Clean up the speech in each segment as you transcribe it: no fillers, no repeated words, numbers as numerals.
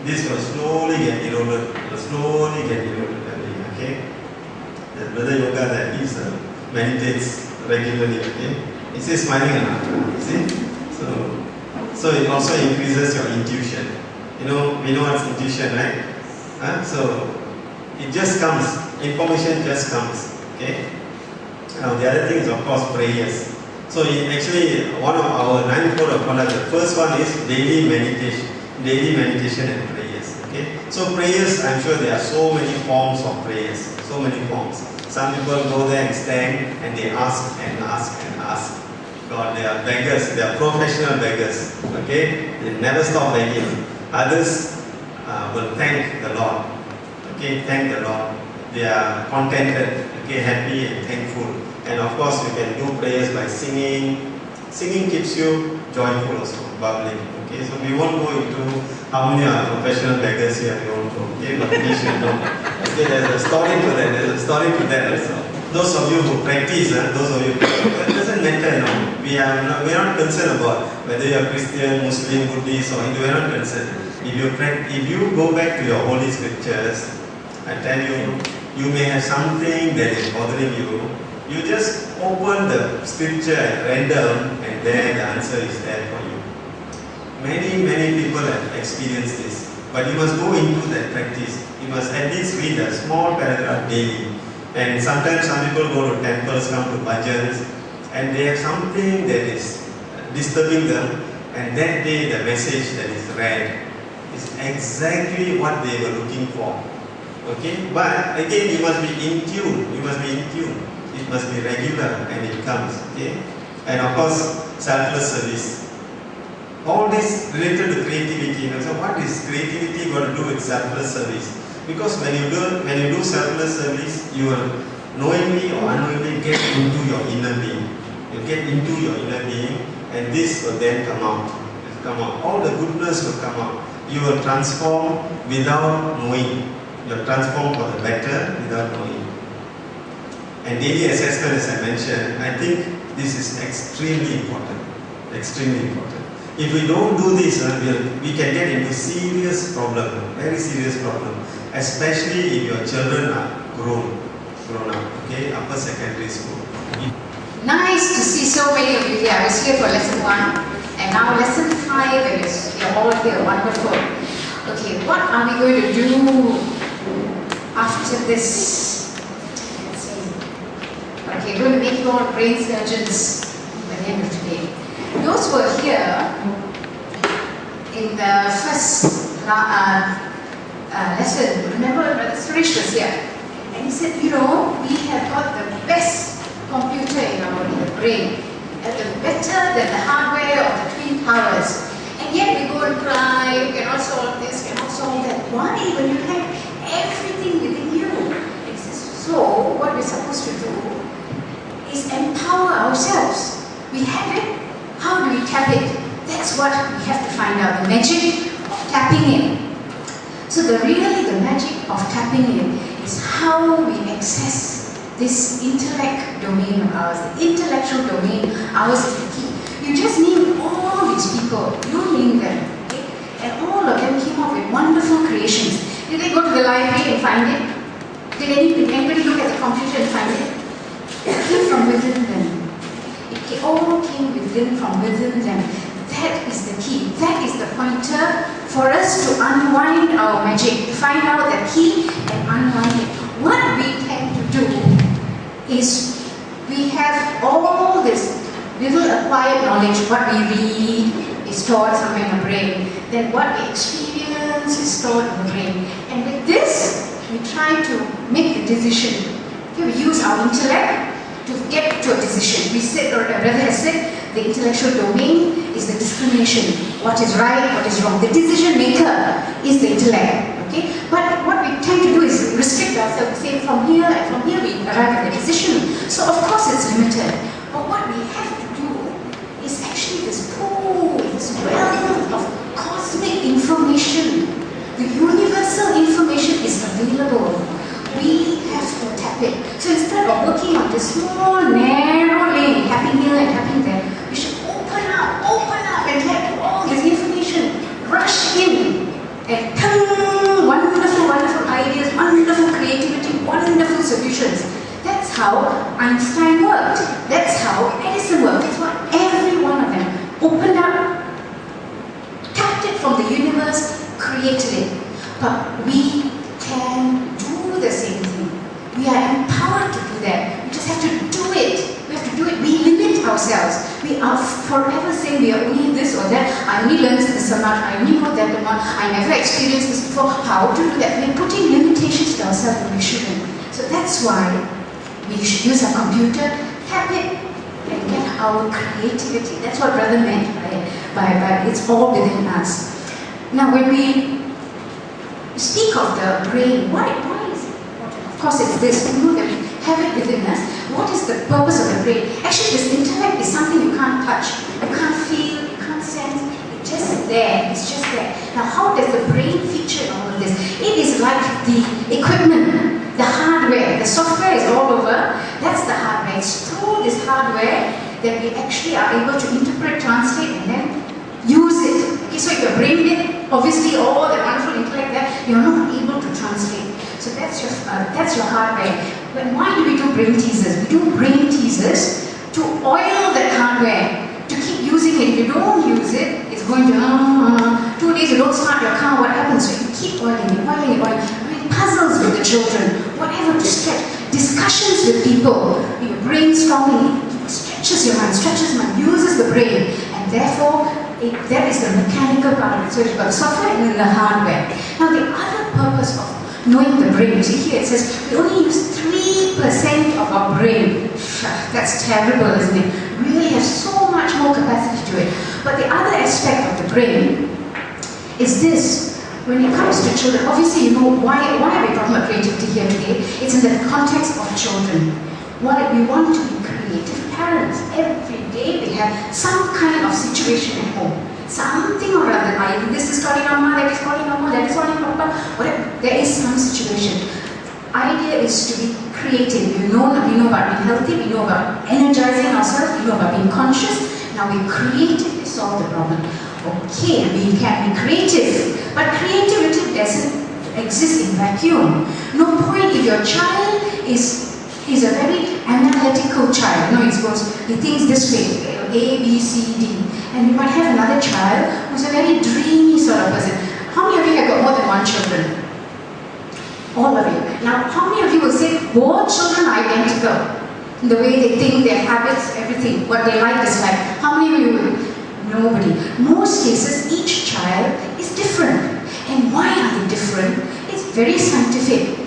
this will slowly get eroded, okay? The brother yoga that he meditates regularly, okay? Is he smiling enough? You see? So it also increases your intuition. You know, we know what's intuition, right? So it just comes, information just comes, okay? Now the other thing is of course prayers. So actually one of our 9 core of the first one is daily meditation and prayers, okay? So prayers, I'm sure there are so many forms of prayers, so many forms. Some people go there and stand and they ask and ask and ask. God, they are beggars, they are professional beggars, okay? They never stop begging. Others will thank the Lord, okay? Thank the Lord. They are contented, okay? Happy and thankful. And of course, you can do prayers by singing. Singing keeps you joyful also, bubbling, okay? So we won't go into how many are professional beggars here, we won't go, okay? But we should know. Okay, there's a story to that also. Those of you who practice, it doesn't matter, we are not concerned about whether you are Christian, Muslim, Buddhist or Hindu, we are not concerned. If you go back to your holy scriptures, I tell you, you may have something that is bothering you. You just open the scripture at random and then the answer is there for you. Many people have experienced this, but you must go into that practice. You must at least read a small paragraph daily. And sometimes some people go to temples, come to bhajans, and they have something that is disturbing them, and that day the message that is read is exactly what they were looking for. Okay? But again, you must be in tune. It must be regular and it comes. Okay? And of course, selfless service. All this related to creativity. So what is creativity got to do with selfless service? Because when you do selfless service, you will knowingly or unknowingly get into your inner being. You get into your inner being, and this will then come out. All the goodness will come out. You will transform without knowing. You will transform for the better without knowing. And daily assessment, as I mentioned, I think this is extremely important. Extremely important. If we don't do this, we can get into serious problem, very serious problem. Especially if your children are grown up, okay, upper secondary school. Nice to see so many of you here. I was here for lesson 1, and now lesson 5, you're all here, wonderful. Okay, what are we going to do after this? Let's see. Okay, we're going to make you all brain surgeons by the end of today. Those who are here in the first lesson, remember Brother Suresh was here, and he said, you know, we have got the best computer in the brain, better than the hardware of the Twin Towers, and yet we go and cry, cannot solve this, cannot solve that. Why? When you have everything within you. So what we're supposed to do is empower ourselves. We have it. How do we tap it? That's what we have to find out. The magic of tapping in. So the magic of tapping in is how we access this intellect domain of ours, the intellectual domain. Ours is the key. You just name all these people. You name them, okay? And all of them came up with wonderful creations. Did they go to the library and find it? Did anybody look at the computer and find it? It came from within them. It all came from within them. That is the key. That is the pointer for us to unwind our magic, to find out the key and unwind it. What we tend to do is we have all this little acquired knowledge. What we read is stored somewhere in the brain. Then what we experience is stored in the brain. And with this, we try to make a decision. Okay, we use our intellect to get to a decision. We said, or rather has said, the intellectual domain is the discrimination. What is right, what is wrong. The decision maker is the intellect. Okay? But what we tend to do is restrict ourselves, say from here and from here we arrive at the decision. So of course it's limited. But what we have to do is actually this pool, this wealth of cosmic information. The universal information is available. We have to tap it. So instead of working on this small, narrow lane, tapping here and tapping there, we should open up and let all this information rush in and turn how Einstein worked. That's how Edison worked. That's what every one of them opened up, tapped it from the universe, created it. But we can do the same thing. We are empowered to do that. We just have to do it. We have to do it. We limit ourselves. We are forever saying we are only this or that. I only learned this amount. I only know that amount. I never experienced this before. How to do that? We're putting limitations to ourselves and we shouldn't. So that's why we should use our computer, tap it, and get our creativity. That's what Brother meant by it's all within us. Now when we speak of the brain, why is it important? Of course it's this, we know that we have it within us. What is the purpose of the brain? Actually this intellect is something you can't touch, you can't feel, you can't sense, it's just there, it's just there. Now how does the brain feature in all of this? It is like the equipment, the hardware, the software is all over, that's the hardware. It's through this hardware that we actually are able to interpret, translate and then use it. Okay, so if your brain did obviously all the wonderful intellect there, you're not able to translate. So that's your hardware. But why do we do brain teasers? We do brain teasers to oil that hardware, to keep using it. If you don't use it, it's going to 2 days you don't start your car, what happens? So you keep oiling it. Doing puzzles with the children, whatever to stretch. Discussions with people, your brainstorming, stretches your mind, uses the brain, and therefore that is the mechanical part of it. So you've got the software and then the hardware. Now the other purpose of knowing the brain, you see here it says we only use 3% of our brain. That's terrible, isn't it? We really have so much more capacity to it. But the other aspect of the brain is this. When it comes to children, obviously you know why are we talking about creativity here today? It's in the context of children. We want to be creative parents. Every day we have some kind of situation at home. Something or other. Either this is calling Amma, that is calling Amma, that is calling Papa. Whatever. There is some situation. Idea is to be creative. We know about being healthy, we know about energizing ourselves, we know about being conscious. Now we creatively solve the problem. Okay, we can be creative, but creativity doesn't exist in vacuum. No point if your child is a very analytical child. You know, he thinks this way, A, B, C, D. And you might have another child who's a very dreamy sort of person. How many of you have got more than one children? All of you. Now, how many of you will say both children are identical? The way they think, their habits, everything, what they like, dislike. How many of you will? Nobody. Most cases, each child is different. And why are they different? It's very scientific.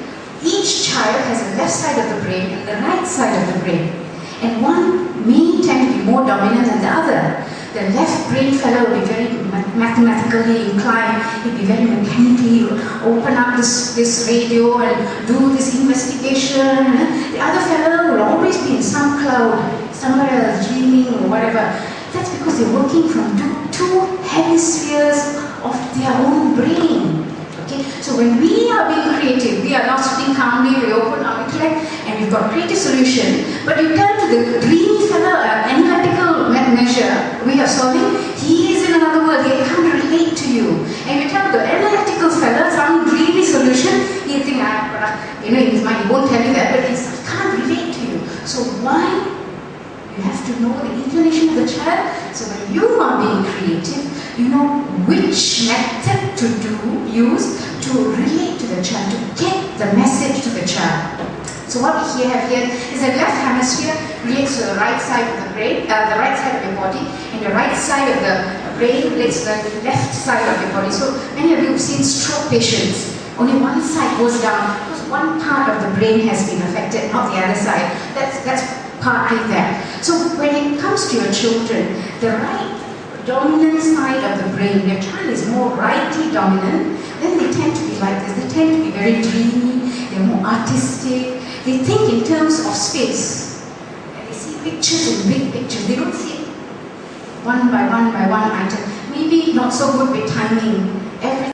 Each child has a left side of the brain and the right side of the brain. And one may tend to be more dominant than the other. The left brain fellow will be very mathematically inclined, he'll be very mechanically, open up this radio and do this investigation. The other fellow will always be in some cloud, somewhere else, dreaming or whatever. That's because they're working from two hemispheres of their own brain. Okay? So when we are being creative, we are not sitting calmly, we open our intellect and we've got creative solution, but you turn to the dreamy fellow, analytical measure we are solving, he is in another world, he can't relate to you. And you tell the analytical fellow some dreamy solution, he think, in his mind, he won't tell you that, but he can't relate to you. So why? You have to know the inclination of the child. So when you are being creative, you know which method to use to relate to the child, to get the message to the child. So what we have here is the left hemisphere relates to the right side of the brain, the right side of your body, and the right side of the brain relates to the left side of your body. So many of you have seen stroke patients. Only one side goes down because one part of the brain has been affected, not the other side. That's partly there. So when it comes to your children, the right dominant side of the brain, your child is more rightly dominant, then they tend to be like this. They tend to be very dreamy, they're more artistic, they think in terms of space. And they see pictures in big pictures. They don't see it one by one item. Maybe not so good with timing.